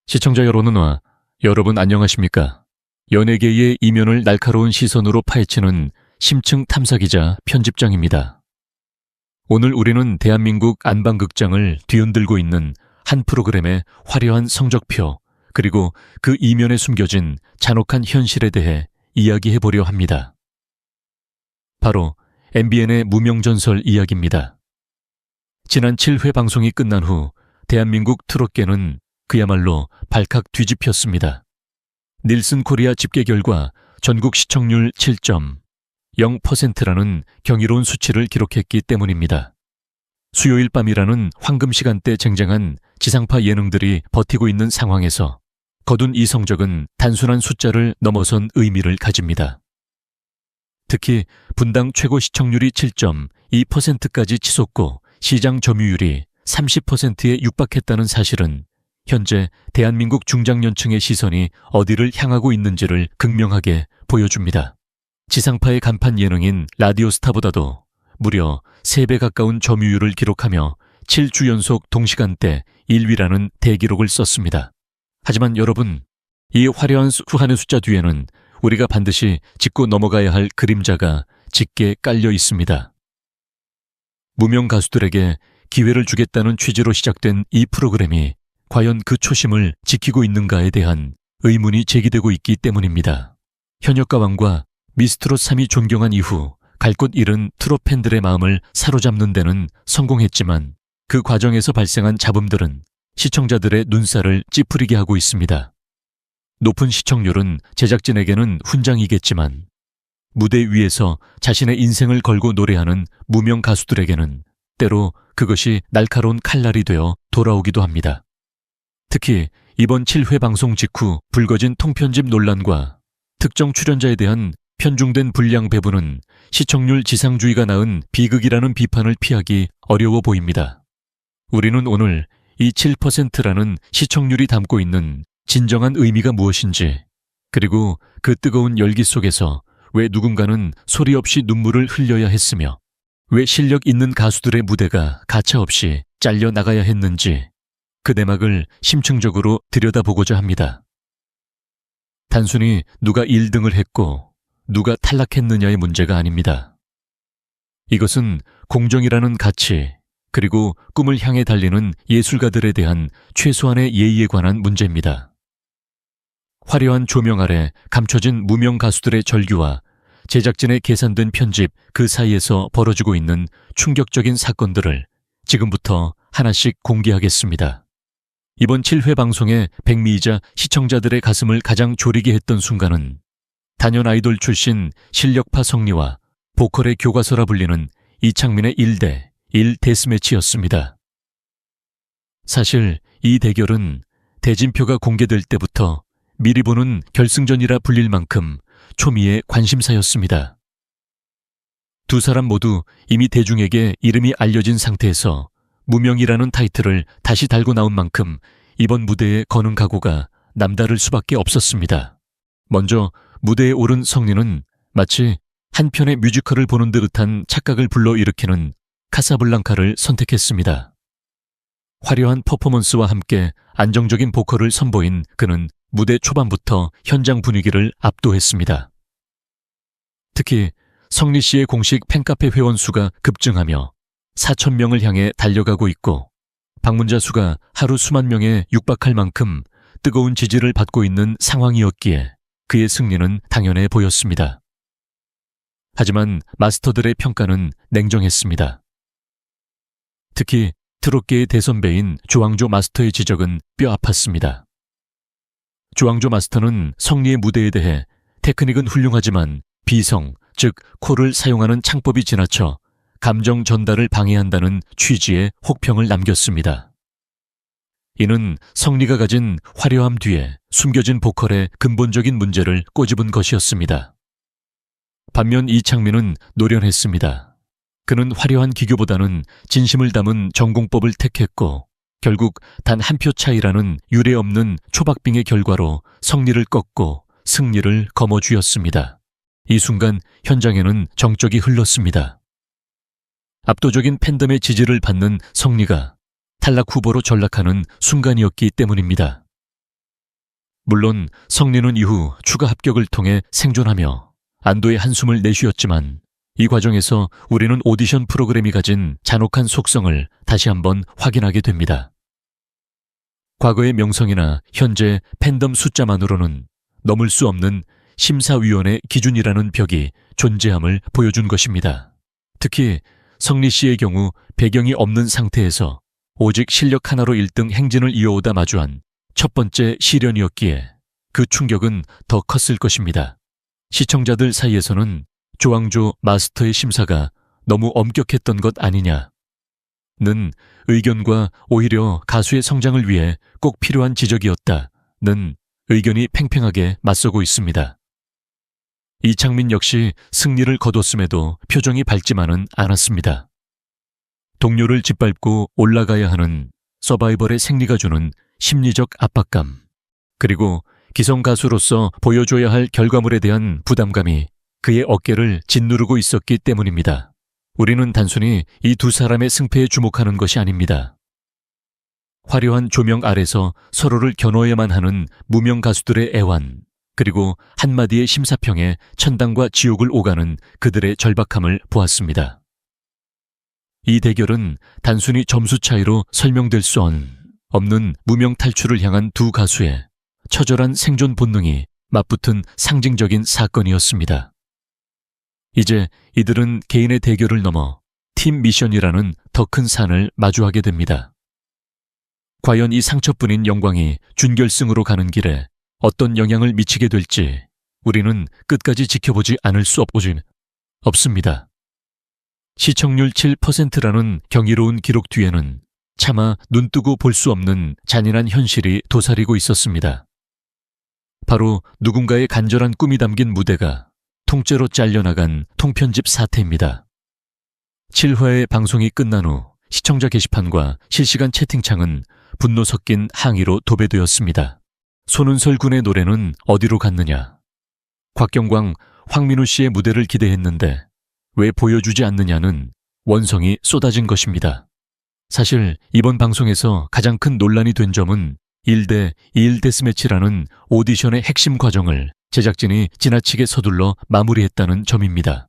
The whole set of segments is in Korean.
시청자 여러분과 여러분 안녕하십니까? 연예계의 이면을 날카로운 시선으로 파헤치는 심층 탐사기자 편집장입니다. 오늘 우리는 대한민국 안방극장을 뒤흔들고 있는 한 프로그램의 화려한 성적표 그리고 그 이면에 숨겨진 잔혹한 현실에 대해 이야기해보려 합니다. 바로 MBN의 무명전설 이야기입니다. 지난 7회 방송이 끝난 후 대한민국 트롯계는 그야말로 발칵 뒤집혔습니다. 닐슨 코리아 집계 결과 전국 시청률 7.0%라는 경이로운 수치를 기록했기 때문입니다. 수요일 밤이라는 황금 시간대 쟁쟁한 지상파 예능들이 버티고 있는 상황에서 거둔 이 성적은 단순한 숫자를 넘어선 의미를 가집니다. 특히 분당 최고 시청률이 7.2%까지 치솟고 시장 점유율이 30%에 육박했다는 사실은 현재 대한민국 중장년층의 시선이 어디를 향하고 있는지를 극명하게 보여줍니다. 지상파의 간판 예능인 라디오스타보다도 무려 3배 가까운 점유율을 기록하며 7주 연속 동시간대 1위라는 대기록을 썼습니다. 하지만 여러분, 이 화려한 수한의 숫자 뒤에는 우리가 반드시 짚고 넘어가야 할 그림자가 짙게 깔려 있습니다. 무명 가수들에게 기회를 주겠다는 취지로 시작된 이 프로그램이 과연 그 초심을 지키고 있는가에 대한 의문이 제기되고 있기 때문입니다. 현역 가왕과 미스트롯 3이 존경한 이후 갈 곳 잃은 트롯 팬들의 마음을 사로잡는 데는 성공했지만 그 과정에서 발생한 잡음들은 시청자들의 눈살을 찌푸리게 하고 있습니다. 높은 시청률은 제작진에게는 훈장이겠지만 무대 위에서 자신의 인생을 걸고 노래하는 무명 가수들에게는 때로 그것이 날카로운 칼날이 되어 돌아오기도 합니다. 특히 이번 7회 방송 직후 불거진 통편집 논란과 특정 출연자에 대한 편중된 분량 배분은 시청률 지상주의가 낳은 비극이라는 비판을 피하기 어려워 보입니다. 우리는 오늘 이 7%라는 시청률이 담고 있는 진정한 의미가 무엇인지, 그리고 그 뜨거운 열기 속에서 왜 누군가는 소리 없이 눈물을 흘려야 했으며 왜 실력 있는 가수들의 무대가 가차없이 잘려 나가야 했는지 그 내막을 심층적으로 들여다보고자 합니다. 단순히 누가 1등을 했고 누가 탈락했느냐의 문제가 아닙니다. 이것은 공정이라는 가치, 그리고 꿈을 향해 달리는 예술가들에 대한 최소한의 예의에 관한 문제입니다. 화려한 조명 아래 감춰진 무명 가수들의 절규와 제작진의 계산된 편집 그 사이에서 벌어지고 있는 충격적인 사건들을 지금부터 하나씩 공개하겠습니다. 이번 7회 방송의 백미이자 시청자들의 가슴을 가장 졸이게 했던 순간은 단연 아이돌 출신 실력파 성리와 보컬의 교과서라 불리는 이창민의 1대1 데스매치였습니다. 사실 이 대결은 대진표가 공개될 때부터 미리 보는 결승전이라 불릴 만큼 초미의 관심사였습니다. 두 사람 모두 이미 대중에게 이름이 알려진 상태에서 무명이라는 타이틀을 다시 달고 나온 만큼 이번 무대에 거는 각오가 남다를 수밖에 없었습니다. 먼저 무대에 오른 성리는 마치 한 편의 뮤지컬을 보는 듯한 착각을 불러일으키는 카사블랑카를 선택했습니다. 화려한 퍼포먼스와 함께 안정적인 보컬을 선보인 그는 무대 초반부터 현장 분위기를 압도했습니다. 특히 성리 씨의 공식 팬카페 회원 수가 급증하며 4,000명을 향해 달려가고 있고 방문자 수가 하루 수만 명에 육박할 만큼 뜨거운 지지를 받고 있는 상황이었기에 그의 승리는 당연해 보였습니다. 하지만 마스터들의 평가는 냉정했습니다. 특히 트롯계의 대선배인 조항조 마스터의 지적은 뼈 아팠습니다. 조항조 마스터는 성리의 무대에 대해 테크닉은 훌륭하지만 비성, 즉 코를 사용하는 창법이 지나쳐 감정 전달을 방해한다는 취지의 혹평을 남겼습니다. 이는 성리가 가진 화려함 뒤에 숨겨진 보컬의 근본적인 문제를 꼬집은 것이었습니다. 반면 이창민은 노련했습니다. 그는 화려한 기교보다는 진심을 담은 전공법을 택했고 결국 단 한 표 차이라는 유례없는 초박빙의 결과로 성리를 꺾고 승리를 거머쥐었습니다. 이 순간 현장에는 정적이 흘렀습니다. 압도적인 팬덤의 지지를 받는 성리가 탈락 후보로 전락하는 순간이었기 때문입니다. 물론 성리는 이후 추가 합격을 통해 생존하며 안도의 한숨을 내쉬었지만 이 과정에서 우리는 오디션 프로그램이 가진 잔혹한 속성을 다시 한번 확인하게 됩니다. 과거의 명성이나 현재 팬덤 숫자만으로는 넘을 수 없는 심사위원의 기준이라는 벽이 존재함을 보여준 것입니다. 특히 성리 씨의 경우 배경이 없는 상태에서 오직 실력 하나로 1등 행진을 이어오다 마주한 첫 번째 시련이었기에 그 충격은 더 컸을 것입니다. 시청자들 사이에서는 조항조 마스터의 심사가 너무 엄격했던 것 아니냐는 의견과 오히려 가수의 성장을 위해 꼭 필요한 지적이었다는 의견이 팽팽하게 맞서고 있습니다. 이창민 역시 승리를 거뒀음에도 표정이 밝지만은 않았습니다. 동료를 짓밟고 올라가야 하는 서바이벌의 생리가 주는 심리적 압박감, 그리고 기성 가수로서 보여줘야 할 결과물에 대한 부담감이 그의 어깨를 짓누르고 있었기 때문입니다. 우리는 단순히 이 두 사람의 승패에 주목하는 것이 아닙니다. 화려한 조명 아래서 서로를 겨누어야만 하는 무명 가수들의 애환, 그리고 한마디의 심사평에 천당과 지옥을 오가는 그들의 절박함을 보았습니다. 이 대결은 단순히 점수 차이로 설명될 수 없는 무명 탈출을 향한 두 가수의 처절한 생존 본능이 맞붙은 상징적인 사건이었습니다. 이제 이들은 개인의 대결을 넘어 팀 미션이라는 더 큰 산을 마주하게 됩니다. 과연 이 상처뿐인 영광이 준결승으로 가는 길에 어떤 영향을 미치게 될지 우리는 끝까지 지켜보지 않을 수 없습니다. 시청률 7%라는 경이로운 기록 뒤에는 차마 눈뜨고 볼 수 없는 잔인한 현실이 도사리고 있었습니다. 바로 누군가의 간절한 꿈이 담긴 무대가 통째로 잘려나간 통편집 사태입니다. 7화의 방송이 끝난 후 시청자 게시판과 실시간 채팅창은 분노 섞인 항의로 도배되었습니다. 손은설 군의 노래는 어디로 갔느냐? 곽경광, 황민우 씨의 무대를 기대했는데 왜 보여주지 않느냐는 원성이 쏟아진 것입니다. 사실 이번 방송에서 가장 큰 논란이 된 점은 1대 2일 데스매치라는 오디션의 핵심 과정을 제작진이 지나치게 서둘러 마무리했다는 점입니다.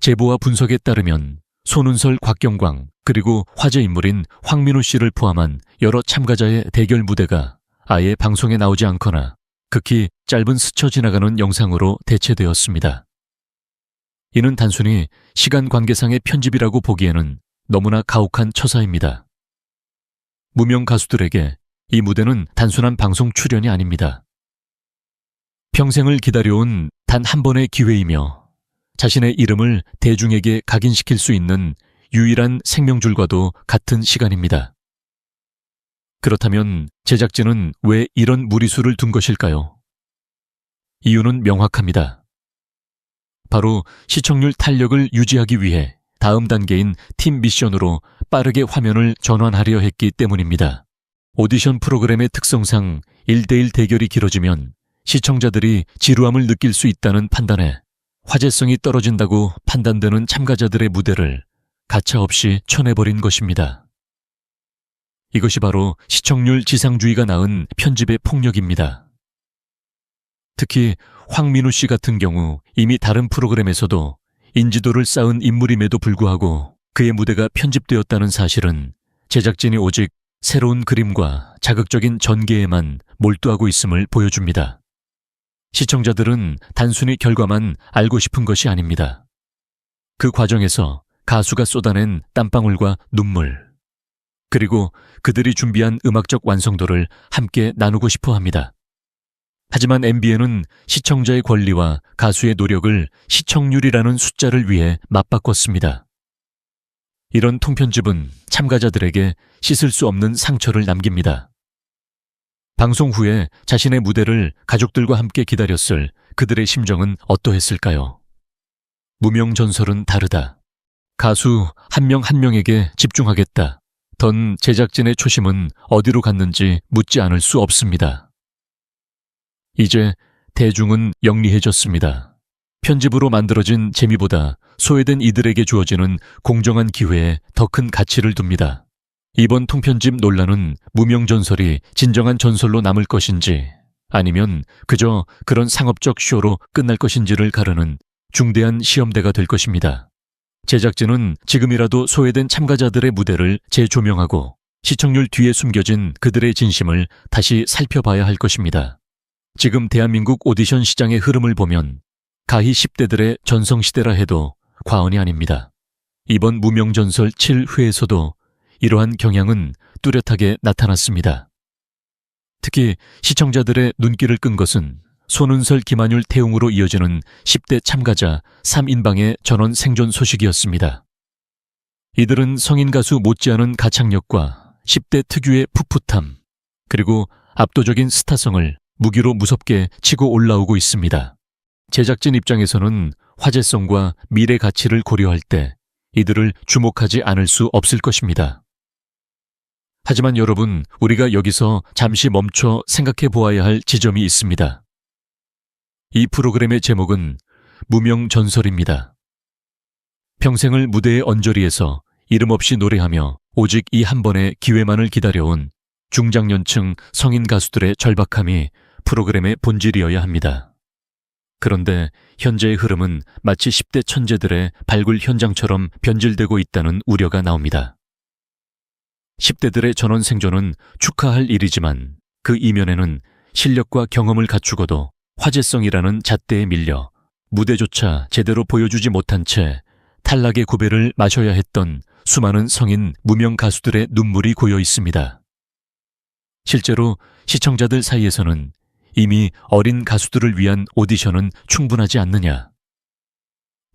제보와 분석에 따르면 손은설, 곽경광, 그리고 화제 인물인 황민우 씨를 포함한 여러 참가자의 대결 무대가 아예 방송에 나오지 않거나 극히 짧은 스쳐 지나가는 영상으로 대체되었습니다. 이는 단순히 시간 관계상의 편집이라고 보기에는 너무나 가혹한 처사입니다. 무명 가수들에게 이 무대는 단순한 방송 출연이 아닙니다. 평생을 기다려온 단 한 번의 기회이며 자신의 이름을 대중에게 각인시킬 수 있는 유일한 생명줄과도 같은 시간입니다. 그렇다면 제작진은 왜 이런 무리수를 둔 것일까요? 이유는 명확합니다. 바로 시청률 탄력을 유지하기 위해 다음 단계인 팀 미션으로 빠르게 화면을 전환하려 했기 때문입니다. 오디션 프로그램의 특성상 1대1 대결이 길어지면 시청자들이 지루함을 느낄 수 있다는 판단에 화제성이 떨어진다고 판단되는 참가자들의 무대를 가차없이 쳐내버린 것입니다. 이것이 바로 시청률 지상주의가 낳은 편집의 폭력입니다. 특히 황민우 씨 같은 경우 이미 다른 프로그램에서도 인지도를 쌓은 인물임에도 불구하고 그의 무대가 편집되었다는 사실은 제작진이 오직 새로운 그림과 자극적인 전개에만 몰두하고 있음을 보여줍니다. 시청자들은 단순히 결과만 알고 싶은 것이 아닙니다. 그 과정에서 가수가 쏟아낸 땀방울과 눈물, 그리고 그들이 준비한 음악적 완성도를 함께 나누고 싶어 합니다. 하지만 MBN은 시청자의 권리와 가수의 노력을 시청률이라는 숫자를 위해 맞바꿨습니다. 이런 통편집은 참가자들에게 씻을 수 없는 상처를 남깁니다. 방송 후에 자신의 무대를 가족들과 함께 기다렸을 그들의 심정은 어떠했을까요? 무명 전설은 다르다. 가수 한 명 한 명에게 집중하겠다. 던 제작진의 초심은 어디로 갔는지 묻지 않을 수 없습니다. 이제 대중은 영리해졌습니다. 편집으로 만들어진 재미보다 소외된 이들에게 주어지는 공정한 기회에 더 큰 가치를 둡니다. 이번 통편집 논란은 무명 전설이 진정한 전설로 남을 것인지 아니면 그저 그런 상업적 쇼로 끝날 것인지를 가르는 중대한 시험대가 될 것입니다. 제작진은 지금이라도 소외된 참가자들의 무대를 재조명하고 시청률 뒤에 숨겨진 그들의 진심을 다시 살펴봐야 할 것입니다. 지금 대한민국 오디션 시장의 흐름을 보면 가히 10대들의 전성시대라 해도 과언이 아닙니다. 이번 무명전설 7회에서도 이러한 경향은 뚜렷하게 나타났습니다. 특히 시청자들의 눈길을 끈 것은 손은설, 김한율, 태웅으로 이어지는 10대 참가자 3인방의 전원 생존 소식이었습니다. 이들은 성인 가수 못지않은 가창력과 10대 특유의 풋풋함, 그리고 압도적인 스타성을 무기로 무섭게 치고 올라오고 있습니다. 제작진 입장에서는 화제성과 미래 가치를 고려할 때 이들을 주목하지 않을 수 없을 것입니다. 하지만 여러분, 우리가 여기서 잠시 멈춰 생각해 보아야 할 지점이 있습니다. 이 프로그램의 제목은 무명전설입니다. 평생을 무대의 언저리에서 이름 없이 노래하며 오직 이 한 번의 기회만을 기다려온 중장년층 성인 가수들의 절박함이 프로그램의 본질이어야 합니다. 그런데 현재의 흐름은 마치 10대 천재들의 발굴 현장처럼 변질되고 있다는 우려가 나옵니다. 10대들의 전원 생존은 축하할 일이지만 그 이면에는 실력과 경험을 갖추고도 화제성이라는 잣대에 밀려 무대조차 제대로 보여주지 못한 채 탈락의 구배를 마셔야 했던 수많은 성인 무명 가수들의 눈물이 고여 있습니다. 실제로 시청자들 사이에서는 이미 어린 가수들을 위한 오디션은 충분하지 않느냐,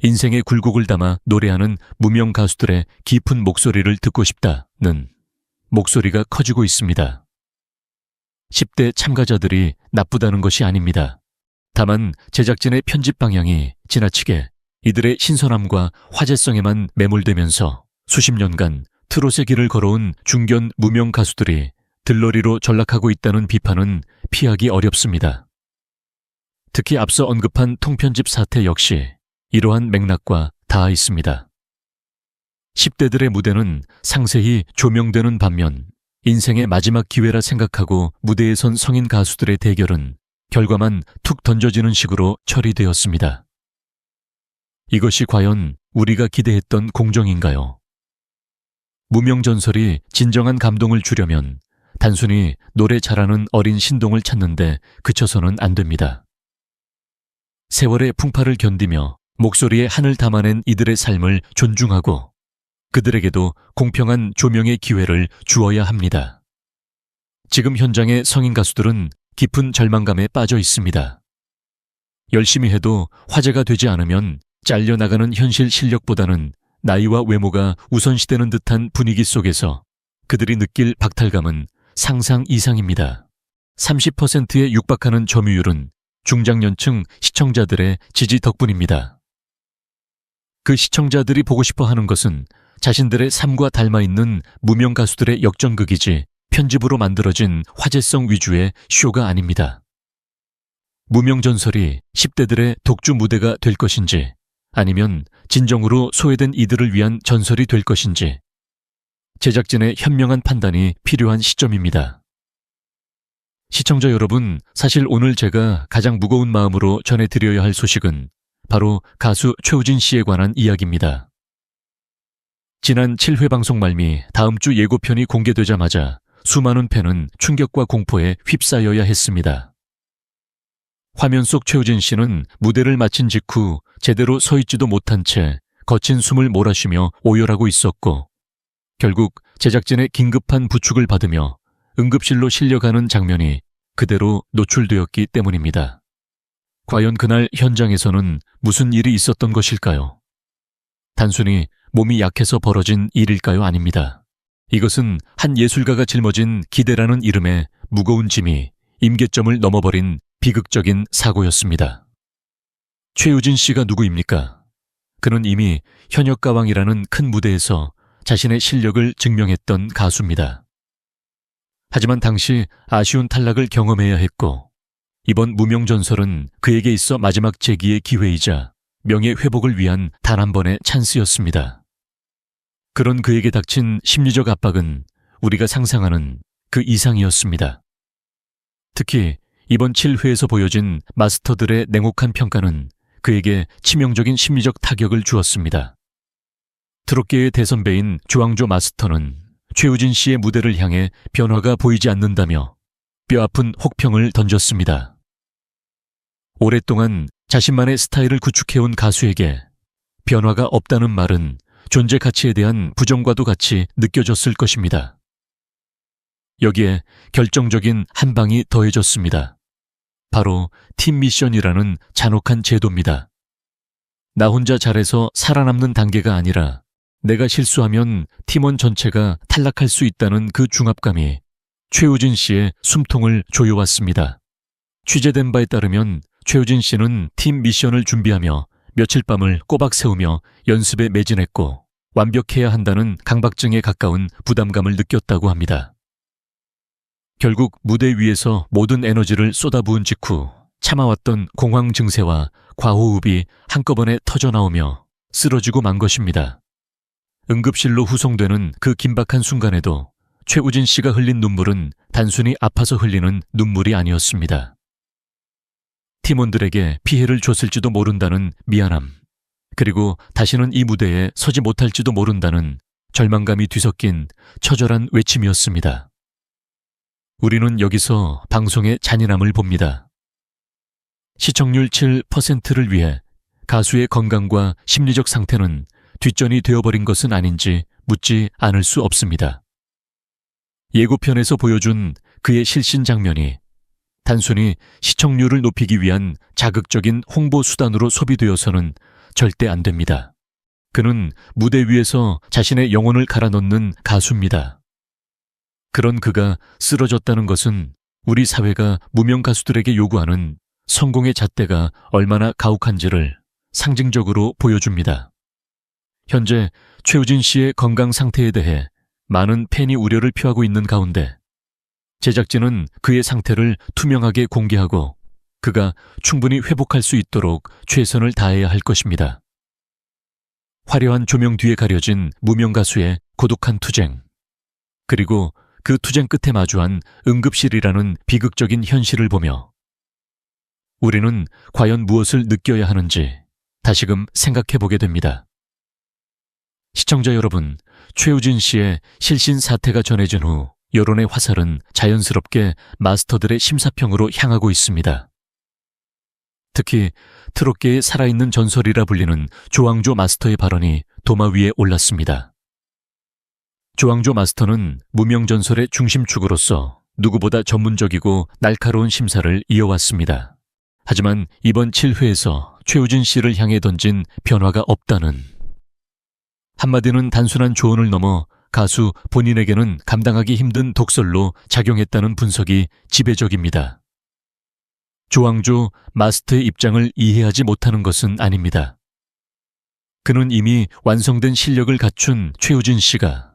인생의 굴곡을 담아 노래하는 무명 가수들의 깊은 목소리를 듣고 싶다는 목소리가 커지고 있습니다. 10대 참가자들이 나쁘다는 것이 아닙니다. 다만 제작진의 편집 방향이 지나치게 이들의 신선함과 화제성에만 매몰되면서 수십 년간 트롯의 길을 걸어온 중견 무명 가수들이 들러리로 전락하고 있다는 비판은 피하기 어렵습니다. 특히 앞서 언급한 통편집 사태 역시 이러한 맥락과 닿아 있습니다. 10대들의 무대는 상세히 조명되는 반면 인생의 마지막 기회라 생각하고 무대에 선 성인 가수들의 대결은 결과만 툭 던져지는 식으로 처리되었습니다. 이것이 과연 우리가 기대했던 공정인가요? 무명전설이 진정한 감동을 주려면 단순히 노래 잘하는 어린 신동을 찾는데 그쳐서는 안 됩니다. 세월의 풍파를 견디며 목소리에 한을 담아낸 이들의 삶을 존중하고 그들에게도 공평한 조명의 기회를 주어야 합니다. 지금 현장의 성인 가수들은 깊은 절망감에 빠져 있습니다. 열심히 해도 화제가 되지 않으면 잘려나가는 현실 실력보다는 나이와 외모가 우선시되는 듯한 분위기 속에서 그들이 느낄 박탈감은 상상 이상입니다. 30%에 육박하는 점유율은 중장년층 시청자들의 지지 덕분입니다. 그 시청자들이 보고 싶어 하는 것은 자신들의 삶과 닮아있는 무명 가수들의 역전극이지 편집으로 만들어진 화제성 위주의 쇼가 아닙니다. 무명전설이 10대들의 독주 무대가 될 것인지 아니면 진정으로 소외된 이들을 위한 전설이 될 것인지 제작진의 현명한 판단이 필요한 시점입니다. 시청자 여러분, 사실 오늘 제가 가장 무거운 마음으로 전해드려야 할 소식은 바로 가수 최우진 씨에 관한 이야기입니다. 지난 7회 방송 말미 다음 주 예고편이 공개되자마자 수많은 팬은 충격과 공포에 휩싸여야 했습니다. 화면 속 최우진 씨는 무대를 마친 직후 제대로 서 있지도 못한 채 거친 숨을 몰아쉬며 오열하고 있었고 결국 제작진의 긴급한 부축을 받으며 응급실로 실려가는 장면이 그대로 노출되었기 때문입니다. 과연 그날 현장에서는 무슨 일이 있었던 것일까요? 단순히 몸이 약해서 벌어진 일일까요? 아닙니다. 이것은 한 예술가가 짊어진 기대라는 이름의 무거운 짐이 임계점을 넘어버린 비극적인 사고였습니다. 최우진 씨가 누구입니까? 그는 이미 현역가왕이라는 큰 무대에서 자신의 실력을 증명했던 가수입니다. 하지만 당시 아쉬운 탈락을 경험해야 했고 이번 무명전설은 그에게 있어 마지막 재기의 기회이자 명예회복을 위한 단 한 번의 찬스였습니다. 그런 그에게 닥친 심리적 압박은 우리가 상상하는 그 이상이었습니다. 특히 이번 7회에서 보여진 마스터들의 냉혹한 평가는 그에게 치명적인 심리적 타격을 주었습니다. 트롯계의 대선배인 조항조 마스터는 최우진 씨의 무대를 향해 변화가 보이지 않는다며 뼈아픈 혹평을 던졌습니다. 오랫동안 자신만의 스타일을 구축해온 가수에게 변화가 없다는 말은 존재 가치에 대한 부정과도 같이 느껴졌을 것입니다. 여기에 결정적인 한 방이 더해졌습니다. 바로 팀 미션이라는 잔혹한 제도입니다. 나 혼자 잘해서 살아남는 단계가 아니라 내가 실수하면 팀원 전체가 탈락할 수 있다는 그 중압감이 최우진 씨의 숨통을 조여왔습니다. 취재된 바에 따르면 최우진 씨는 팀 미션을 준비하며 며칠 밤을 꼬박 세우며 연습에 매진했고 완벽해야 한다는 강박증에 가까운 부담감을 느꼈다고 합니다. 결국 무대 위에서 모든 에너지를 쏟아부은 직후 참아왔던 공황 증세와 과호흡이 한꺼번에 터져나오며 쓰러지고 만 것입니다. 응급실로 후송되는 그 긴박한 순간에도 최우진 씨가 흘린 눈물은 단순히 아파서 흘리는 눈물이 아니었습니다. 팀원들에게 피해를 줬을지도 모른다는 미안함, 그리고 다시는 이 무대에 서지 못할지도 모른다는 절망감이 뒤섞인 처절한 외침이었습니다. 우리는 여기서 방송의 잔인함을 봅니다. 시청률 7%를 위해 가수의 건강과 심리적 상태는 뒷전이 되어버린 것은 아닌지 묻지 않을 수 없습니다. 예고편에서 보여준 그의 실신 장면이 단순히 시청률을 높이기 위한 자극적인 홍보 수단으로 소비되어서는 절대 안 됩니다. 그는 무대 위에서 자신의 영혼을 갈아넣는 가수입니다. 그런 그가 쓰러졌다는 것은 우리 사회가 무명 가수들에게 요구하는 성공의 잣대가 얼마나 가혹한지를 상징적으로 보여줍니다. 현재 최우진 씨의 건강 상태에 대해 많은 팬이 우려를 표하고 있는 가운데 제작진은 그의 상태를 투명하게 공개하고 그가 충분히 회복할 수 있도록 최선을 다해야 할 것입니다. 화려한 조명 뒤에 가려진 무명 가수의 고독한 투쟁, 그리고 그 투쟁 끝에 마주한 응급실이라는 비극적인 현실을 보며 우리는 과연 무엇을 느껴야 하는지 다시금 생각해 보게 됩니다. 시청자 여러분, 최우진 씨의 실신 사태가 전해진 후 여론의 화살은 자연스럽게 마스터들의 심사평으로 향하고 있습니다. 특히 트롯계의 살아있는 전설이라 불리는 조항조 마스터의 발언이 도마 위에 올랐습니다. 조항조 마스터는 무명 전설의 중심축으로서 누구보다 전문적이고 날카로운 심사를 이어왔습니다. 하지만 이번 7회에서 최우진 씨를 향해 던진 변화가 없다는, 한마디는 단순한 조언을 넘어 가수 본인에게는 감당하기 힘든 독설로 작용했다는 분석이 지배적입니다. 조항조 마스터의 입장을 이해하지 못하는 것은 아닙니다. 그는 이미 완성된 실력을 갖춘 최우진 씨가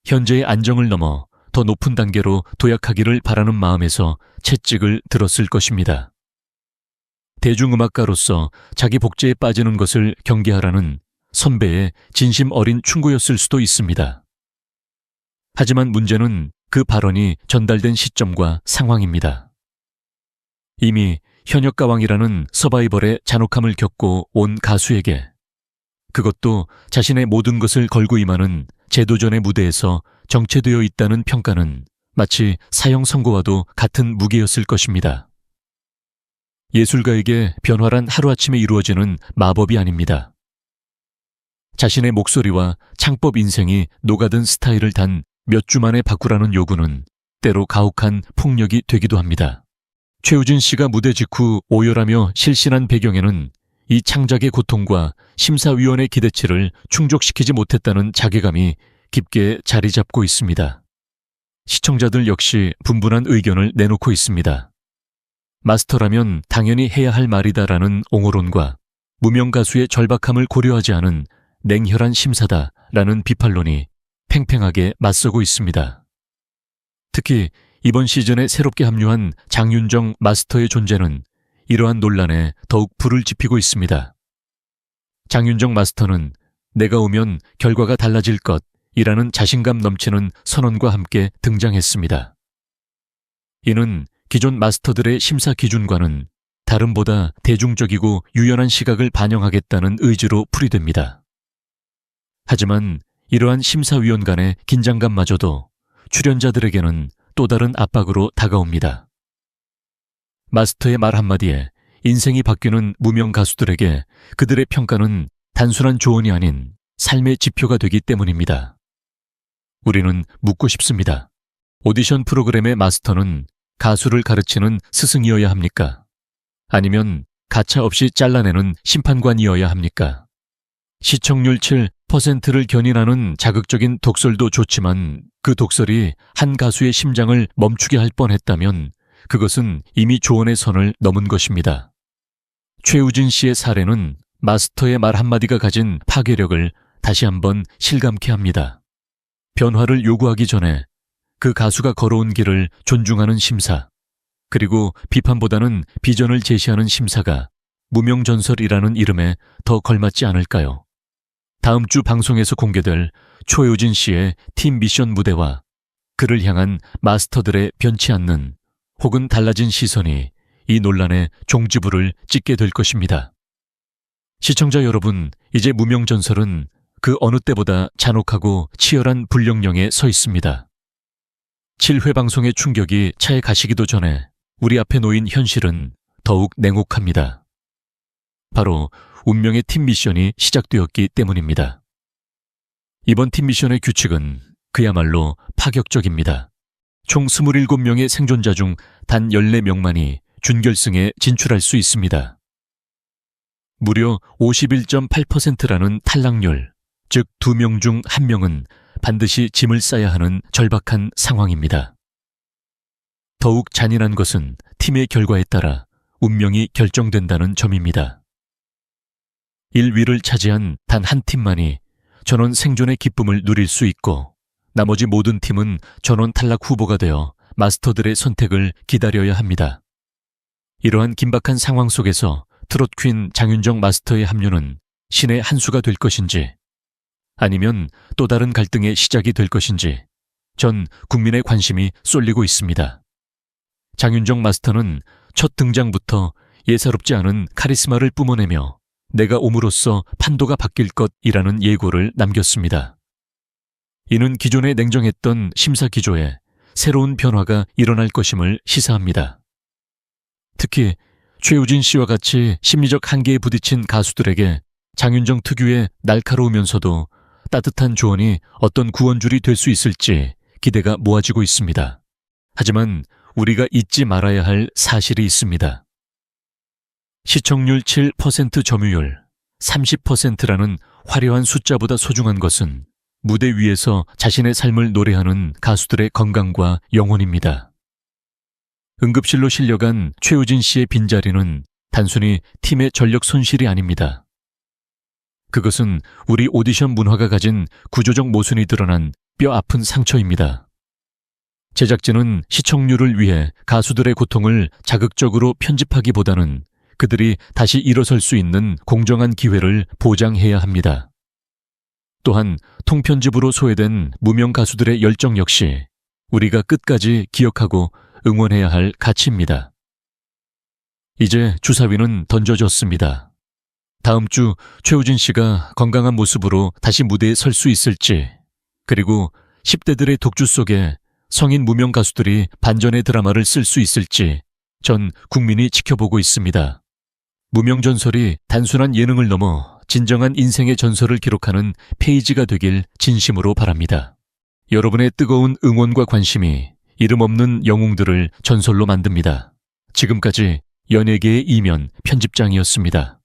현재의 안정을 넘어 더 높은 단계로 도약하기를 바라는 마음에서 채찍을 들었을 것입니다. 대중음악가로서 자기 복제에 빠지는 것을 경계하라는 선배의 진심 어린 충고였을 수도 있습니다. 하지만 문제는 그 발언이 전달된 시점과 상황입니다. 이미 현역가왕이라는 서바이벌의 잔혹함을 겪고 온 가수에게, 그것도 자신의 모든 것을 걸고 임하는 재도전의 무대에서 정체되어 있다는 평가는 마치 사형 선고와도 같은 무게였을 것입니다. 예술가에게 변화란 하루아침에 이루어지는 마법이 아닙니다. 자신의 목소리와 창법 인생이 녹아든 스타일을 단 몇 주 만에 바꾸라는 요구는 때로 가혹한 폭력이 되기도 합니다. 최우진 씨가 무대 직후 오열하며 실신한 배경에는 이 창작의 고통과 심사위원의 기대치를 충족시키지 못했다는 자괴감이 깊게 자리 잡고 있습니다. 시청자들 역시 분분한 의견을 내놓고 있습니다. 마스터라면 당연히 해야 할 말이다라는 옹호론과 무명 가수의 절박함을 고려하지 않은 냉혈한 심사다라는 비판론이 팽팽하게 맞서고 있습니다. 특히 이번 시즌에 새롭게 합류한 장윤정 마스터의 존재는 이러한 논란에 더욱 불을 지피고 있습니다. 장윤정 마스터는 내가 오면 결과가 달라질 것이라는 자신감 넘치는 선언과 함께 등장했습니다. 이는 기존 마스터들의 심사 기준과는 다름보다 대중적이고 유연한 시각을 반영하겠다는 의지로 풀이됩니다. 하지만 이러한 심사위원 간의 긴장감마저도 출연자들에게는 또 다른 압박으로 다가옵니다. 마스터의 말 한마디에 인생이 바뀌는 무명 가수들에게 그들의 평가는 단순한 조언이 아닌 삶의 지표가 되기 때문입니다. 우리는 묻고 싶습니다. 오디션 프로그램의 마스터는 가수를 가르치는 스승이어야 합니까? 아니면 가차없이 잘라내는 심판관이어야 합니까? 시청률 7%를 견인하는 자극적인 독설도 좋지만 그 독설이 한 가수의 심장을 멈추게 할 뻔했다면 그것은 이미 조언의 선을 넘은 것입니다. 최우진 씨의 사례는 마스터의 말 한마디가 가진 파괴력을 다시 한번 실감케 합니다. 변화를 요구하기 전에 그 가수가 걸어온 길을 존중하는 심사, 그리고 비판보다는 비전을 제시하는 심사가 무명전설이라는 이름에 더 걸맞지 않을까요? 다음 주 방송에서 공개될 최우진 씨의 팀 미션 무대와 그를 향한 마스터들의 변치 않는 혹은 달라진 시선이 이 논란의 종지부를 찍게 될 것입니다. 시청자 여러분, 이제 무명전설은 그 어느 때보다 잔혹하고 치열한 불령령에 서 있습니다. 7회 방송의 충격이 차에 가시기도 전에 우리 앞에 놓인 현실은 더욱 냉혹합니다. 바로 운명의 팀 미션이 시작되었기 때문입니다. 이번 팀 미션의 규칙은 그야말로 파격적입니다. 총 27명의 생존자 중 단 14명만이 준결승에 진출할 수 있습니다. 무려 51.8%라는 탈락률, 즉 2명 중 1명은 반드시 짐을 싸야 하는 절박한 상황입니다. 더욱 잔인한 것은 팀의 결과에 따라 운명이 결정된다는 점입니다. 1위를 차지한 단 한 팀만이 전원 생존의 기쁨을 누릴 수 있고 나머지 모든 팀은 전원 탈락 후보가 되어 마스터들의 선택을 기다려야 합니다. 이러한 긴박한 상황 속에서 트롯 퀸 장윤정 마스터의 합류는 신의 한 수가 될 것인지 아니면 또 다른 갈등의 시작이 될 것인지 전 국민의 관심이 쏠리고 있습니다. 장윤정 마스터는 첫 등장부터 예사롭지 않은 카리스마를 뿜어내며 내가 옴으로써 판도가 바뀔 것이라는 예고를 남겼습니다. 이는 기존에 냉정했던 심사 기조에 새로운 변화가 일어날 것임을 시사합니다. 특히 최우진 씨와 같이 심리적 한계에 부딪힌 가수들에게 장윤정 특유의 날카로우면서도 따뜻한 조언이 어떤 구원줄이 될 수 있을지 기대가 모아지고 있습니다. 하지만 우리가 잊지 말아야 할 사실이 있습니다. 시청률 7% 점유율 30%라는 화려한 숫자보다 소중한 것은 무대 위에서 자신의 삶을 노래하는 가수들의 건강과 영혼입니다. 응급실로 실려간 최우진 씨의 빈자리는 단순히 팀의 전력 손실이 아닙니다. 그것은 우리 오디션 문화가 가진 구조적 모순이 드러난 뼈 아픈 상처입니다. 제작진은 시청률을 위해 가수들의 고통을 자극적으로 편집하기보다는 그들이 다시 일어설 수 있는 공정한 기회를 보장해야 합니다. 또한 통편집으로 소외된 무명 가수들의 열정 역시 우리가 끝까지 기억하고 응원해야 할 가치입니다. 이제 주사위는 던져졌습니다. 다음 주 최우진 씨가 건강한 모습으로 다시 무대에 설 수 있을지, 그리고 10대들의 독주 속에 성인 무명 가수들이 반전의 드라마를 쓸 수 있을지 전 국민이 지켜보고 있습니다. 무명 전설이 단순한 예능을 넘어 진정한 인생의 전설을 기록하는 페이지가 되길 진심으로 바랍니다. 여러분의 뜨거운 응원과 관심이 이름 없는 영웅들을 전설로 만듭니다. 지금까지 연예계의 이면 편집장이었습니다.